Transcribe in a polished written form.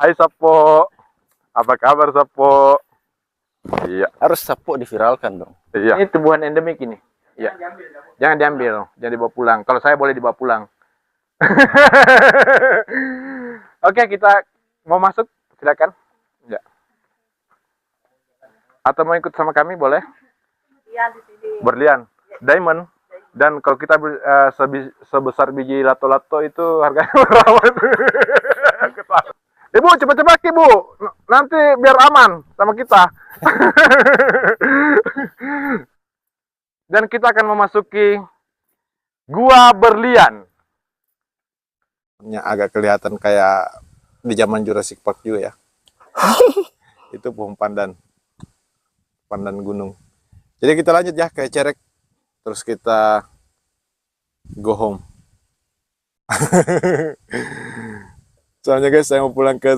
Hai Sapo, apa kabar Sapo? Iya, Harus Sapo diviralkan dong. iya. Ini tumbuhan endemik ini. Iya. Jangan diambil, jangan dibawa pulang. Kalau saya boleh dibawa pulang. Oke, kita mau masuk, silakan. Ya. Atau mau ikut sama kami boleh? Berlian, diamond. Dan kalau kita sebesar biji lato-lato itu harganya berapa? Ibu cepat-cepat Ibu, nanti biar aman sama kita. Dan kita akan memasuki gua berlian. Agak kelihatan kayak di zaman Jurassic Park juga ya. Itu pohon pandan gunung. Jadi kita lanjut ya ke Cerek, terus kita go home. Soalnya guys, saya mau pulang ke